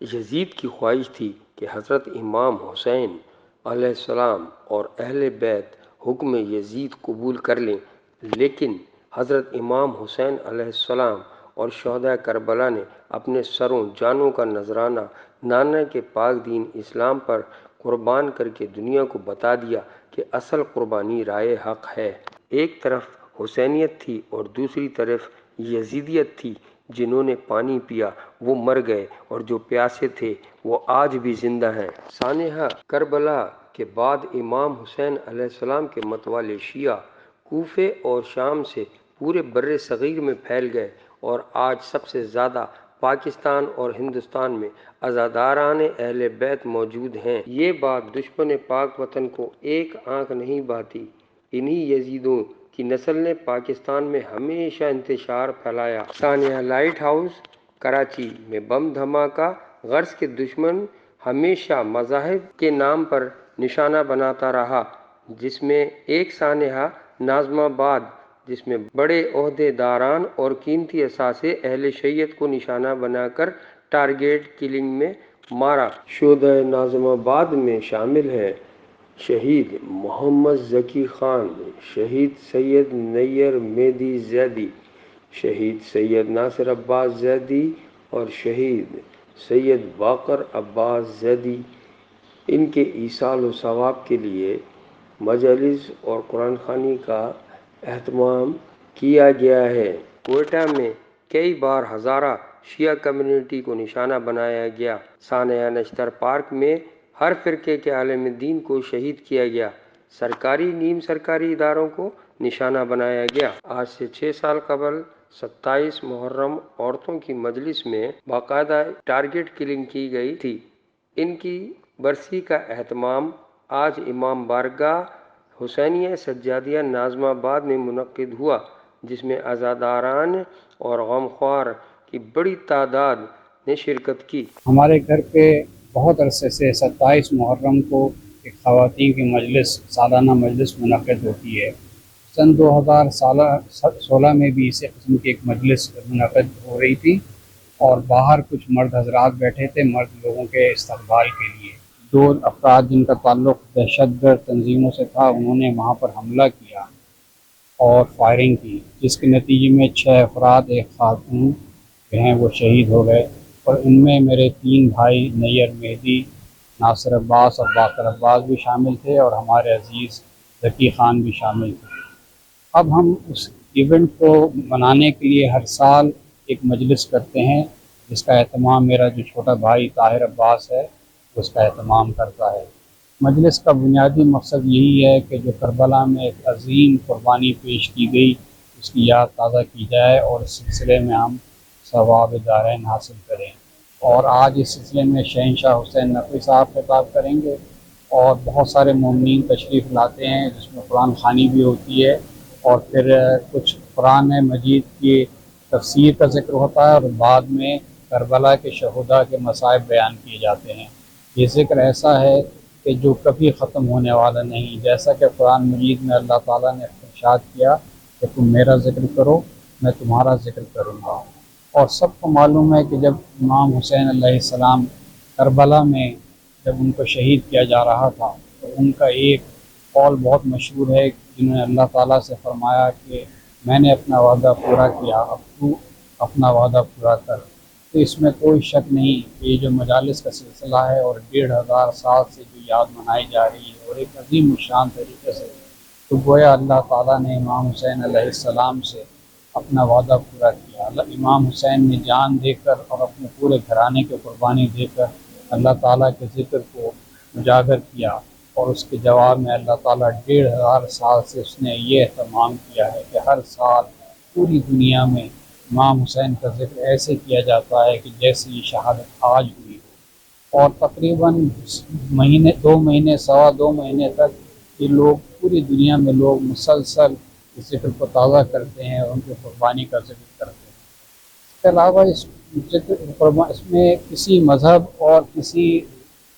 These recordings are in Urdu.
یزید کی خواہش تھی کہ حضرت امام حسین علیہ السلام اور اہل بیت حکم یزید قبول کر لیں، لیکن حضرت امام حسین علیہ السلام اور شہداء کربلا نے اپنے سروں جانوں کا نذرانہ نانا کے پاک دین اسلام پر قربان کر کے دنیا کو بتا دیا کہ اصل قربانی رائے حق ہے۔ ایک طرف حسینیت تھی اور دوسری طرف یزیدیت تھی۔ جنہوں نے پانی پیا وہ مر گئے اور جو پیاسے تھے وہ آج بھی زندہ ہیں۔ سانحہ کربلا کے بعد امام حسین علیہ السلام کے متوالے شیعہ کوفے اور شام سے پورے بر صغیر میں پھیل گئے اور آج سب سے زیادہ پاکستان اور ہندوستان میں عزاداران اہل بیت موجود ہیں۔ یہ بات دشمن پاک وطن کو ایک آنکھ نہیں بھاتی۔ انہی یزیدوں کی نسل نے پاکستان میں ہمیشہ انتشار پھیلایا۔ سانحہ لائٹ ہاؤس کراچی میں بم دھماکہ غرض کے دشمن ہمیشہ مذاہب کے نام پر نشانہ بناتا رہا، جس میں ایک سانحہ ناظم آباد جس میں بڑے عہدے داران اور قیمتی اثاثے اہل شریعت کو نشانہ بنا کر ٹارگیٹ کلنگ میں مارا۔ شہدائے ناظم آباد میں شامل ہیں شہید محمد ذکی خان، شہید سید نیر مہدی زیدی، شہید سید ناصر عباس زیدی اور شہید سید باقر عباس زیدی۔ ان کے ایصال و ثواب کے لیے مجالس اور قرآن خوانی کا اہتمام کیا گیا ہے۔ کوئٹہ میں کئی بار ہزارہ شیعہ کمیونٹی کو نشانہ بنایا گیا۔ سانحہ نشتر پارک میں ہر فرقے کے عالم دین کو شہید کیا گیا۔ سرکاری نیم سرکاری اداروں کو نشانہ بنایا گیا۔ آج سے 6 سال قبل 27 محرم عورتوں کی مجلس میں باقاعدہ ٹارگیٹ کلنگ کی گئی تھی۔ ان کی برسی کا اہتمام آج امام بارگاہ حسینیہ سجادیہ ناظم آباد میں منعقد ہوا، جس میں عزاداران اور غمخوار کی بڑی تعداد نے شرکت کی۔ ہمارے گھر پہ بہت عرصے سے 27 محرم کو ایک خواتین کی مجلس، سالانہ مجلس منعقد ہوتی ہے۔ سن 2016 میں بھی اسی قسم کی ایک مجلس منعقد ہو رہی تھی اور باہر کچھ مرد حضرات بیٹھے تھے مرد لوگوں کے استقبال کے لیے۔ 2 افراد جن کا تعلق دہشت گرد تنظیموں سے تھا، انہوں نے وہاں پر حملہ کیا اور فائرنگ کی، جس کے نتیجے میں 6 افراد ایک خاتون ہیں وہ شہید ہو گئے، اور ان میں میرے 3 بھائی نیر مہدی، ناصر عباس اور باقر عباس بھی شامل تھے، اور ہمارے عزیز ذکی خان بھی شامل تھے۔ اب ہم اس ایونٹ کو منانے کے لیے ہر سال ایک مجلس کرتے ہیں، جس کا اہتمام میرا جو چھوٹا بھائی طاہر عباس ہے اس کا اہتمام کرتا ہے۔ مجلس کا بنیادی مقصد یہی ہے کہ جو کربلا میں ایک عظیم قربانی پیش کی گئی اس کی یاد تازہ کی جائے اور اس سلسلے میں ہم ثواب دارین حاصل کریں۔ اور آج اس سلسلے میں شہنشاہ حسین نقوی صاحب خطاب کریں گے اور بہت سارے مومنین تشریف لاتے ہیں، جس میں قرآن خوانی بھی ہوتی ہے، اور پھر کچھ قرآن مجید کی تفسیر کا ذکر ہوتا ہے، اور بعد میں کربلا کے شہداء کے مصائب بیان کیے جاتے ہیں۔ یہ ذکر ایسا ہے کہ جو کبھی ختم ہونے والا نہیں، جیسا کہ قرآن مجید میں اللہ تعالیٰ نے ارشاد کیا کہ تم میرا ذکر کرو میں تمہارا ذکر کروں گا۔ اور سب کو معلوم ہے کہ جب امام حسین علیہ السلام کربلا میں جب ان کو شہید کیا جا رہا تھا تو ان کا ایک قول بہت مشہور ہے، جنہوں نے اللہ تعالیٰ سے فرمایا کہ میں نے اپنا وعدہ پورا کیا، اب تو اپنا وعدہ پورا کر۔ تو اس میں کوئی شک نہیں کہ یہ جو مجالس کا سلسلہ ہے اور 1500 سال سے جو یاد منائی جا رہی ہے اور ایک عظیم الشان طریقے سے، تو گویا اللہ تعالیٰ نے امام حسین علیہ السلام سے اپنا وعدہ پورا کیا۔ امام حسین نے جان دے کر اور اپنے پورے گھرانے کی قربانی دے کر اللہ تعالیٰ کے ذکر کو اجاگر کیا، اور اس کے جواب میں اللہ تعالیٰ 1500 سال سے اس نے یہ اہتمام کیا ہے کہ ہر سال پوری دنیا میں امام حسین کا ذکر ایسے کیا جاتا ہے کہ جیسے یہ شہادت آج ہوئی ہو۔ اور تقریباً 2 مہینے سوا 2 مہینے تک یہ لوگ پوری دنیا میں لوگ مسلسل اس ذکر کو تازہ کرتے ہیں اور ان کی قربانی کا ذکر کرتے ہیں۔ اس کے علاوہ اس میں کسی مذہب اور کسی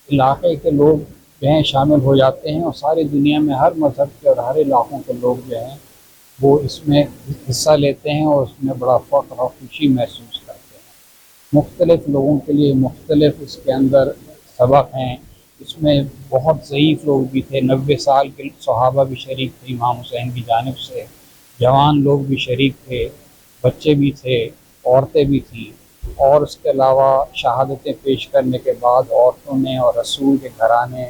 علاقے کے لوگ جو ہیں شامل ہو جاتے ہیں، اور ساری دنیا میں ہر مذہب کے اور ہر علاقوں کے لوگ جو ہیں وہ اس میں حصہ لیتے ہیں اور اس میں بڑا فخر اور خوشی محسوس کرتے ہیں۔ مختلف لوگوں کے لیے مختلف اس کے اندر سبق ہیں۔ اس میں بہت ضعیف لوگ بھی تھے، 90 سال کے صحابہ بھی شریک تھے امام حسین کی جانب سے، جوان لوگ بھی شریک تھے، بچے بھی تھے، عورتیں بھی تھیں، اور اس کے علاوہ شہادتیں پیش کرنے کے بعد عورتوں نے اور رسول کے گھرانے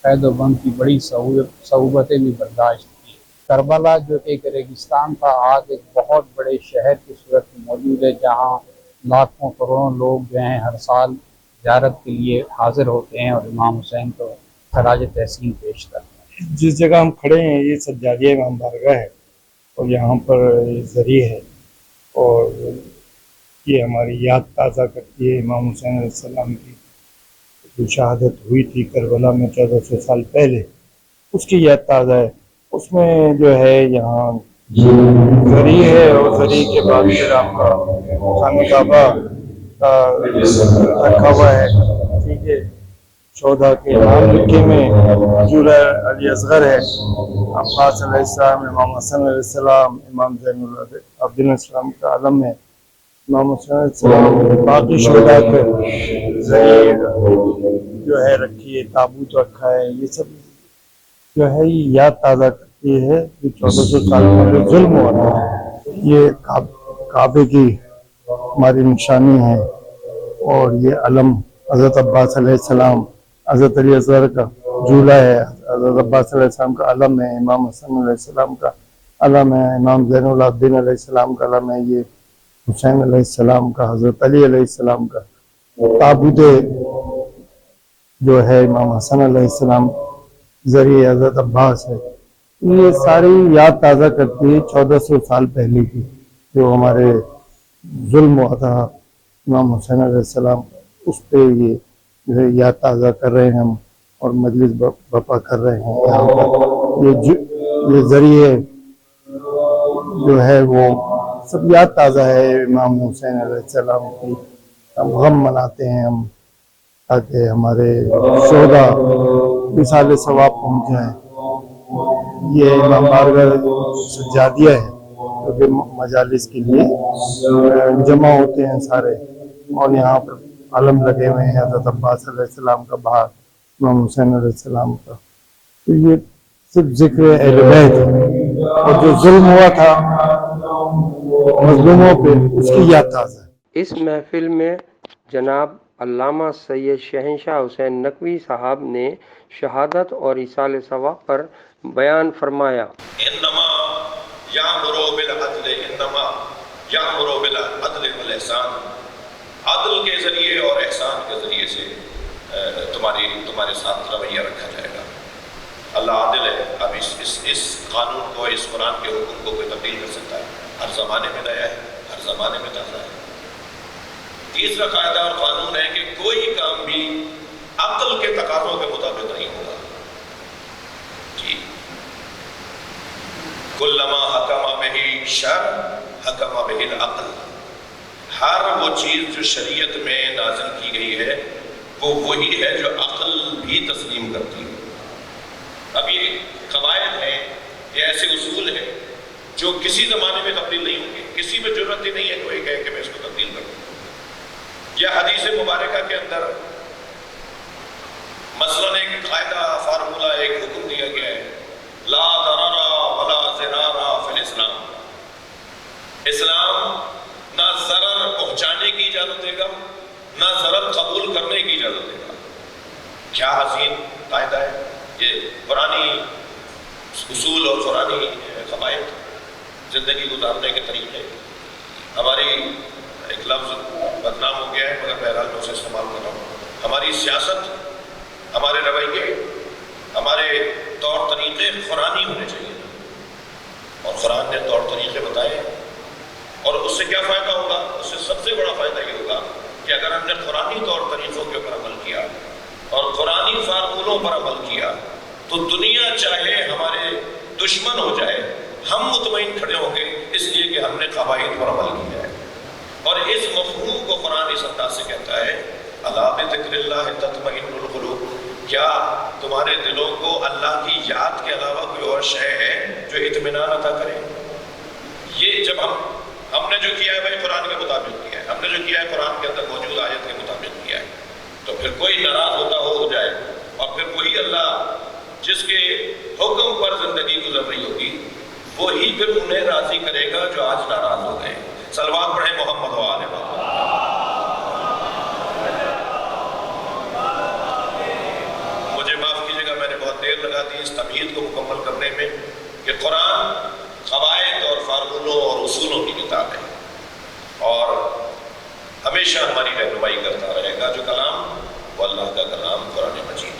قید و بند کی بڑی صعوبتیں بھی برداشت کی۔ کربلا جو ایک ریگستان تھا، آج ایک بہت بڑے شہر کی صورت میں موجود ہے، جہاں لاکھوں کروڑوں لوگ جو ہیں ہر سال زیارت کے لیے حاضر ہوتے ہیں اور امام حسین کو خراج تحسین پیش کرتے ہیں۔ جس جگہ ہم کھڑے ہیں یہ سجادیہ امام بارگاہ ہے، اور یہاں پر ذریعہ ہے، اور یہ ہماری یاد تازہ کرتی ہے امام حسین علیہ السلام کی جو شہادت ہوئی تھی کربلا میں 1400 سال پہلے، اس کی یاد تازہ ہے۔ اس میں جو ہے یہاں ذریعہ ہے، اور ذریعہ کے بعد پھر آپ کا خانہ کعبہ کا رکھا ہوا ہے، ٹھیک ہے۔ شہداء کے نام لکھے میں جولہ علی اصغر ہے، عباس علیہ السلام، امام حسن علیہ السلام، امام زین العابدین علیہ السلام کا علم ہے، امام حسین علیہ السلام، باقی شہداء کے ذریعہ جو ہے رکھی ہے، تابوت رکھا ہے، یہ سب جو ہے یہ یاد تازہ کرتی ہے کہ 1400 سال پہلے ظلم ہوا تھا۔ یہ کعبے کی ہماری نشانی ہے، اور یہ علم حضرت عباس علیہ السلام، حضرت علی اصغر کا جولہ ہے، حضرت عباس علیہ السلام کا علم ہے، امام حسن علیہ السلام کا علم ہے، امام زین العابدین علیہ السلام کا علم ہے، یہ حسین علیہ السلام کا، حضرت علی علیہ السلام کا تابوت جو ہے امام حسن علیہ السلام، ذریعہ حضرت عباس ہے۔ یہ ساری یاد تازہ کرتی ہے 1400 سال پہلے کی جو ہمارے ظلم ہوا تھا امام حسین علیہ السلام، اس پہ یہ جو ہے یاد تازہ کر رہے ہیں ہم، اور مجلس برپا کر رہے ہیں یہاں پر۔ یہ ذریعے جو ہے وہ سب یاد تازہ ہے امام حسین علیہ السلام کی، ہم غم مناتے ہیں ہم، تاکہ ہمارے شہداء وصال ثواب پہنچ جائیں۔ یہ امام بارگاہ سجادیہ ہے کیونکہ مجالس کے لیے جمع ہوتے ہیں سارے، اور یہاں پر علم لگے ہوئے ہیں حضرت عباس علیہ السلام کا، باہر امام حسین علیہ السلام کا۔ تو یہ صرف ذکر اہل بیت ہے، اور جو ظلم ہوا تھا مظلوموں پہ اس کی یاد تازہ ہے۔ اس محفل میں جناب علامہ سید شہنشاہ حسین نقوی صاحب نے شہادت اور ایصال ثواب پر بیان فرمایا۔ انما یامر بالعدل، انما یامر بالعدل والاحسان، عدل کے ذریعے اور احسان کے ذریعے سے تمہارے ساتھ رویہ رکھا جائے گا۔ اللہ عادل ہے۔ اب اس قانون کو، اس قرآن کے حکم کو کوئی تبدیل کر سکتا ہے؟ ہر زمانے میں نیا ہے، ہر زمانے میں تازہ ہے۔ تیسرا قاعدہ اور قانون ہے کہ کوئی کام بھی عقل کے تقاضوں کے مطابق نہیں ہوگا۔ جی، کلما حکم بہ شرع حکم بہ العقل، ہر وہ چیز جو شریعت میں نازل کی گئی ہے وہ وہی ہے جو عقل بھی تسلیم کرتی ہے۔ اب یہ قواعد ہیں، یہ ایسے اصول ہیں جو کسی زمانے میں تبدیل نہیں ہوں گے، کسی میں ضرورت ہی نہیں ہے کوئی کہے کہ میں اس کو تبدیل کروں۔ یا حدیث مبارکہ کے اندر مثلاً ایک قاعدہ، فارمولہ، ایک حکم دیا گیا ہے، لا ضرر ولا ضرار فی الاسلام، اسلام نہ ضرر پہنچانے کی اجازت دے گا، نہ ضرر قبول کرنے کی اجازت دے گا۔ کیا حسین قاعدہ ہے یہ! قرآنی اصول اور قرآنی قواعد، زندگی گزارنے کے طریقے۔ ہماری ایک لفظ بدنام ہو گیا ہے مگر بہرحال میں اسے استعمال کر رہا ہوں، ہماری سیاست، ہمارے رویے، ہمارے طور طریقے قرآنی ہونے چاہیے، اور قرآن نے طور طریقے بتائے۔ اور اس سے کیا فائدہ ہوگا؟ اس سے سب سے بڑا فائدہ یہ ہوگا کہ اگر ہم نے قرآنی طور طریقوں کے اوپر عمل کیا اور قرآنی فارمولوں پر عمل کیا تو دنیا چاہے ہمارے دشمن ہو جائے، ہم مطمئن کھڑے ہوں گے، اس لیے کہ ہم نے قواعد پر عمل کیا ہے۔ اور اس مفہوم کو قرآن اس انداز سے کہتا ہے، الا بذکر اللہ تطمئن القلوب، کیا تمہارے دلوں کو اللہ کی یاد کے علاوہ کوئی اور شے ہے جو اطمینان عطا کرے؟ یہ جب ہم نے جو کیا ہے بھائی قرآن کے مطابق کیا ہے۔ ہم نے جو کیا ہے قرآن کے اندر موجود آیت کے مطابق کیا ہے. تو پھر کوئی ناراض ہوتا ہو جائے، اور پھر وہی اللہ جس کے حکم پر زندگی گزر رہی ہوگی وہی پھر انہیں راضی کرے گا جو آج ناراض ہو گئے. صلوات پڑھیں محمد و آل محمد. مجھے معاف کیجیے گا، میں نے بہت دیر لگا دی اس تمہید کو مکمل کرنے میں کہ قرآن قواعد اور فارمولوں اور اصولوں کی کتاب ہے، اور ہمیشہ ہماری رہنمائی کرتا رہے گا. جو کلام وہ اللہ کا کلام قرآن مجید.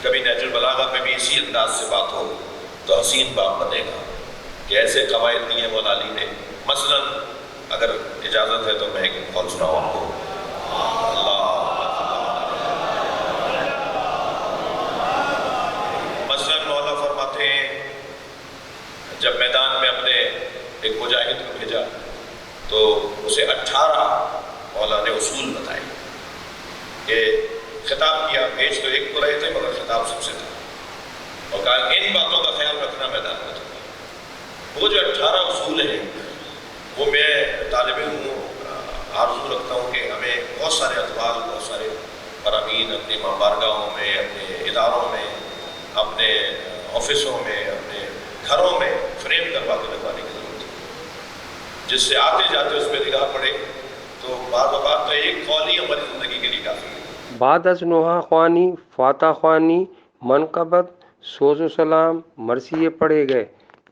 کبھی نہج البلاغہ پہ بھی اسی انداز سے بات ہو تو حسین باب بنے گا کہ ایسے قواعد دیے مولا علی نے. مثلا اگر اجازت ہے تو میں ایک قول سناؤں آپ کو. مثلا مولا فرماتے ہیں جب میدان میں اپنے ایک مجاہد کو بھیجا تو اسے 18 مولا نے اصول بتائے کہ خطاب کیا. بھیج تو ایک کو رہے تھے مگر خطاب سب سے تھا، اور کہا ان باتوں کا خیال رکھنا میدان میں تھا. وہ جو 18 اصول ہیں وہ میں طالب علم آرزو رکھتا ہوں کہ ہمیں بہت سارے اطوال، بہت سارے فرامین اپنی بارگاہوں میں، اپنے اداروں میں، اپنے آفسوں میں، اپنے گھروں میں فریم کروا کے لگوانے کی ضرورت ہے، جس سے آتے جاتے اس پہ نگاہ پڑے تو بعض اوقات تو ایک قول ہی ہماری زندگی کے لیے کافی ہے. بعد از نوحہ خوانی، فاتح خوانی، منقبت، سوز و سلام، مرثیے پڑھے گئے.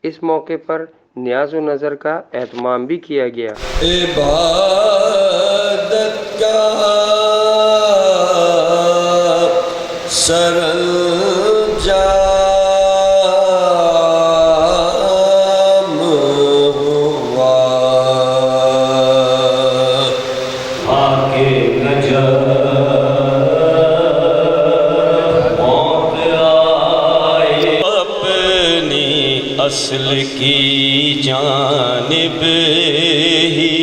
اس موقع پر نیاز و نظر کا اہتمام بھی کیا گیا. عبادت کا سرانجام ہوا آکے اصل کی جانب ہی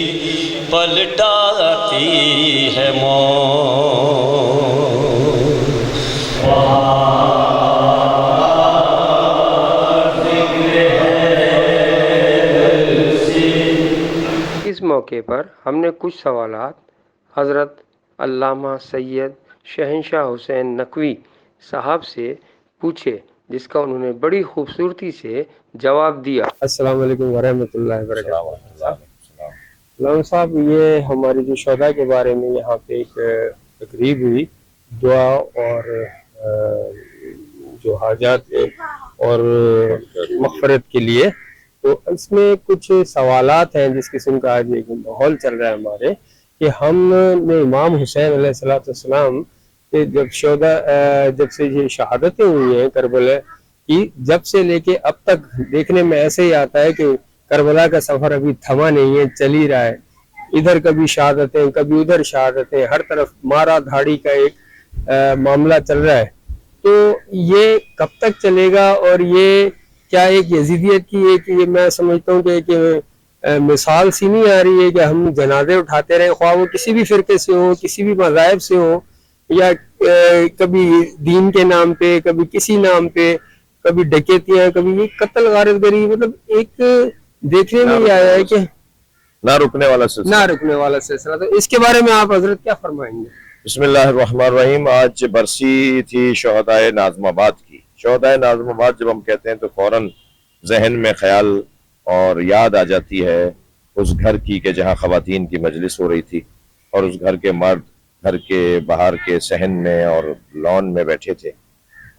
پلٹاتی ہے اس موقع پر ہم نے کچھ سوالات حضرت علامہ سید شہنشاہ حسین نقوی صاحب سے پوچھے، جس کا انہوں نے بڑی خوبصورتی سے جواب دیا. السلام علیکم ورحمۃ اللہ وبرکاتہ. علامہ صاحب، یہ ہماری جو شہداء کے بارے میں یہاں پہ ایک تقریب ہوئی دعا اور جو حاجات اور مغفرت کے لیے، تو اس میں کچھ سوالات ہیں جس قسم کا آج ایک ماحول چل رہا ہے ہمارے کہ ہم نے امام حسین علیہ السلام کہ جب سے یہ شہادتیں ہوئی ہیں کربلا کی، جب سے لے کے اب تک دیکھنے میں ایسے ہی آتا ہے کہ کربلا کا سفر ابھی تھما نہیں ہے، چل ہی رہا ہے. ادھر کبھی شہادتیں، کبھی ادھر شہادتیں، ہر طرف مارا دھاڑی کا ایک معاملہ چل رہا ہے. تو یہ کب تک چلے گا، اور یہ کیا ایک یزیدیت کی ایک یہ میں سمجھتا ہوں کہ ایک مثال سی نہیں آ رہی ہے کہ ہم جنازے اٹھاتے رہے، خواہ وہ کسی بھی فرقے سے ہوں، کسی بھی مذاہب سے ہوں، یا کبھی دین کے نام پہ، کبھی کسی نام پہ، کبھی ڈکیتیاں، کبھی یہ قتل غارت گری، مطلب ایک دیکھنے میں یہ آیا ہے کہ نہ رکنے والا سلسلہ. تو اس کے بارے میں آپ حضرت کیا فرمائیں گے؟ بسم اللہ الرحمن الرحیم. آج برسی تھی شہداء ناظم آباد کی. شہداء ناظم آباد جب ہم کہتے ہیں تو فوراً ذہن میں خیال اور یاد آ جاتی ہے اس گھر کی کہ جہاں خواتین کی مجلس ہو رہی تھی، اور اس گھر کے مرد گھر کے باہر کے صحن میں اور لان میں بیٹھے تھے،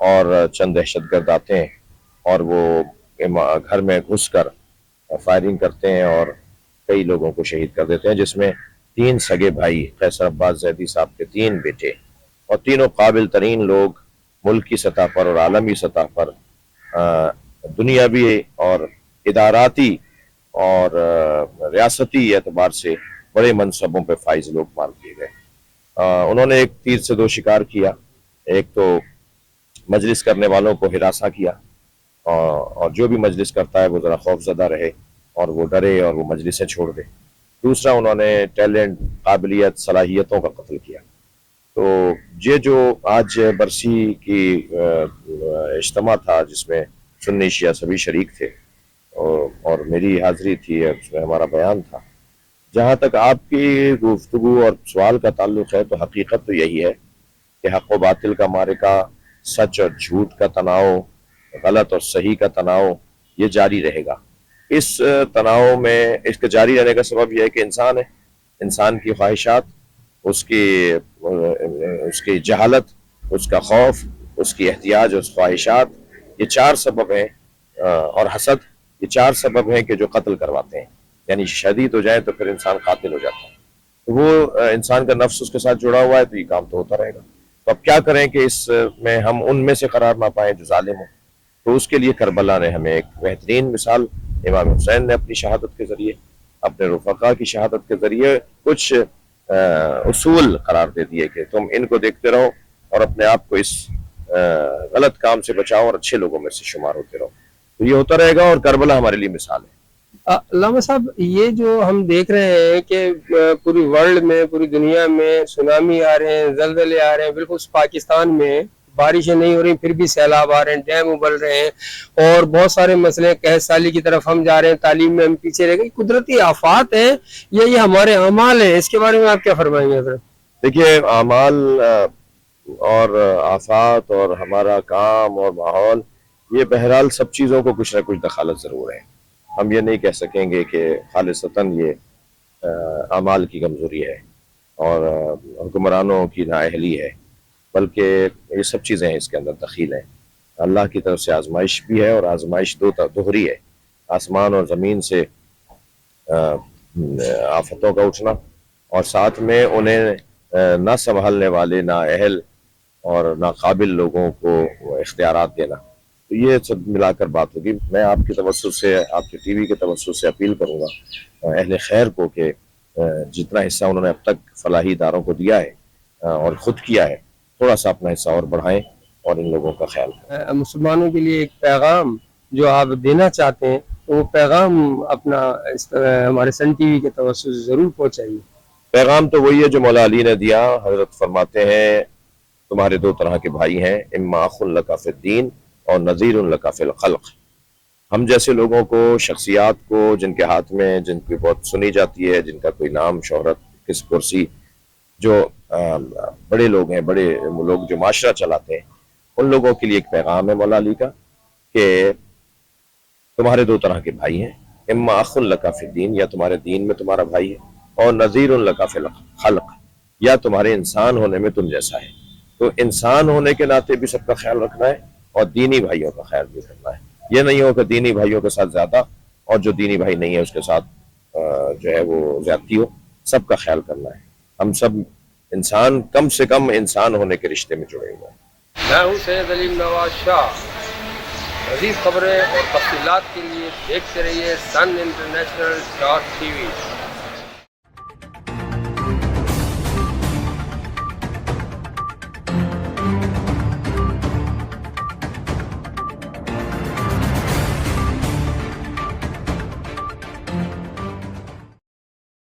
اور چند دہشت گرد آتے ہیں اور وہ گھر میں گھس کر فائرنگ کرتے ہیں اور کئی لوگوں کو شہید کر دیتے ہیں، جس میں 3 سگے بھائی قیصر عباس زیدی صاحب کے 3 بیٹے، اور تینوں قابل ترین لوگ ملکی سطح پر اور عالمی سطح پر دنیاوی اور اداراتی اور ریاستی اعتبار سے بڑے منصبوں پہ فائز لوگ مار دیے گئے. انہوں نے ایک تیر سے 2 شکار کیا. ایک تو مجلس کرنے والوں کو ہراساں کیا، اور جو بھی مجلس کرتا ہے وہ ذرا خوف زدہ رہے اور وہ ڈرے اور وہ مجلسیں چھوڑ دے. دوسرا انہوں نے ٹیلنٹ، قابلیت، صلاحیتوں کا قتل کیا. تو یہ جو آج برسی کی اجتماع تھا جس میں سنی شیعہ سبھی شریک تھے، اور میری حاضری تھی، اس میں ہمارا بیان تھا، جہاں تک آپ کی گفتگو اور سوال کا تعلق ہے تو حقیقت تو یہی ہے کہ حق و باطل کا معرکہ، سچ اور جھوٹ کا تناؤ، غلط اور صحیح کا تناؤ یہ جاری رہے گا۔ اس تناؤ میں اس کے جاری رہنے کا سبب یہ ہے کہ انسان ہے، انسان کی خواہشات، اس کی جہالت، اس کا خوف، اس کی احتیاج، اس خواہشات، یہ چار سبب ہیں، اور حسد، یہ چار سبب ہیں کہ جو قتل کرواتے ہیں، یعنی شدید ہو جائیں تو پھر انسان قاتل ہو جاتا ہے۔ تو وہ انسان کا نفس اس کے ساتھ جڑا ہوا ہے، تو یہ کام تو ہوتا رہے گا۔ تو اب کیا کریں کہ اس میں ہم ان میں سے قرار نہ پائیں جو ظالم ہوں؟ تو اس کے لیے کربلا نے ہمیں ایک بہترین مثال امام حسین نے اپنی شہادت کے ذریعے، اپنے رفقا کی شہادت کے ذریعے کچھ اصول قرار دے دیے کہ تم ان کو دیکھتے رہو اور اپنے آپ کو اس غلط کام سے بچاؤ اور اچھے لوگوں میں سے شمار ہوتے رہو۔ تو یہ ہوتا رہے گا، اور کربلا ہمارے لیے مثال ہے۔ علامہ صاحب، یہ جو ہم دیکھ رہے ہیں کہ پوری ورلڈ میں، پوری دنیا میں سونامی آ رہے ہیں، زلزلے آ رہے ہیں، بالکل پاکستان میں بارشیں نہیں ہو رہی پھر بھی سیلاب آ رہے ہیں، ڈیم ابل رہے ہیں، اور بہت سارے مسئلے، قحط سالی کی طرف ہم جا رہے ہیں، تعلیم میں ہم پیچھے رہ گئے۔ قدرتی آفات ہیں یا یہ ہمارے اعمال ہیں؟ اس کے بارے میں آپ کیا فرمائیں گے حضرت؟ دیکھیے، اعمال اور آفات اور ہمارا کام اور ماحول، یہ بہرحال سب چیزوں کو کچھ نہ کچھ دخالت ضرور ہے۔ ہم یہ نہیں کہہ سکیں گے کہ خالصتاً یہ اعمال کی کمزوری ہے اور حکمرانوں کی نااہلی ہے، بلکہ یہ سب چیزیں اس کے اندر دخیل ہیں۔ اللہ کی طرف سے آزمائش بھی ہے، اور آزمائش دوہری ہے، آسمان اور زمین سے آفتوں کا اٹھنا، اور ساتھ میں انہیں نہ سنبھالنے والے، نہ اہل اور نہ قابل لوگوں کو اختیارات دینا۔ تو یہ سب ملا کر بات ہوگی۔ میں آپ کے توسط سے، آپ کے ٹی وی کے توسط سے اپیل کروں گا اہل خیر کو کہ جتنا حصہ انہوں نے اب تک فلاحی اداروں کو دیا ہے اور خود کیا ہے، تھوڑا سا اپنا حصہ اور بڑھائیں اور ان لوگوں کا خیال کریں۔ مسلمانوں کے لیے ایک پیغام جو آپ دینا چاہتے ہیں، وہ پیغام اپنا ہمارے سن ٹی وی کے توسط سے ضرور پہنچائیے۔ پیغام تو وہی ہے جو مولا علی نے دیا۔ حضرت فرماتے ہیں تمہارے دو طرح کے بھائی ہیں، اما اخ لک فی الدین اور نذیر لک فی الخلق۔ ہم جیسے لوگوں کو، شخصیات کو جن کے ہاتھ میں، جن کی بہت سنی جاتی ہے، جن کا کوئی نام، شہرت، کس کرسی، جو بڑے لوگ ہیں، بڑے لوگ جو معاشرہ چلاتے ہیں، ان لوگوں کے لیے ایک پیغام ہے مولا علی کا کہ تمہارے دو طرح کے بھائی ہیں، اما اخ لک فی الدین، یا تمہارے دین میں تمہارا بھائی ہے، اور نذیر لک فی الخلق، یا تمہارے انسان ہونے میں تم جیسا ہے۔ تو انسان ہونے کے ناطے بھی سب کا خیال رکھنا ہے، اور دینی بھائیوں کا خیال بھی رکھنا ہے۔ یہ نہیں ہو کہ دینی بھائیوں کے ساتھ زیادہ اور جو دینی بھائی نہیں ہے اس کے ساتھ جو ہے وہ زیادتی ہو۔ سب کا خیال کرنا ہے۔ ہم سب انسان، کم سے کم انسان ہونے کے رشتے میں جڑے ہوئے ہیں۔ میں ہوں سید علیم نواز شاہ۔ مزید خبریں اور تفصیلات کے لیے دیکھتے رہیے sun international.tv۔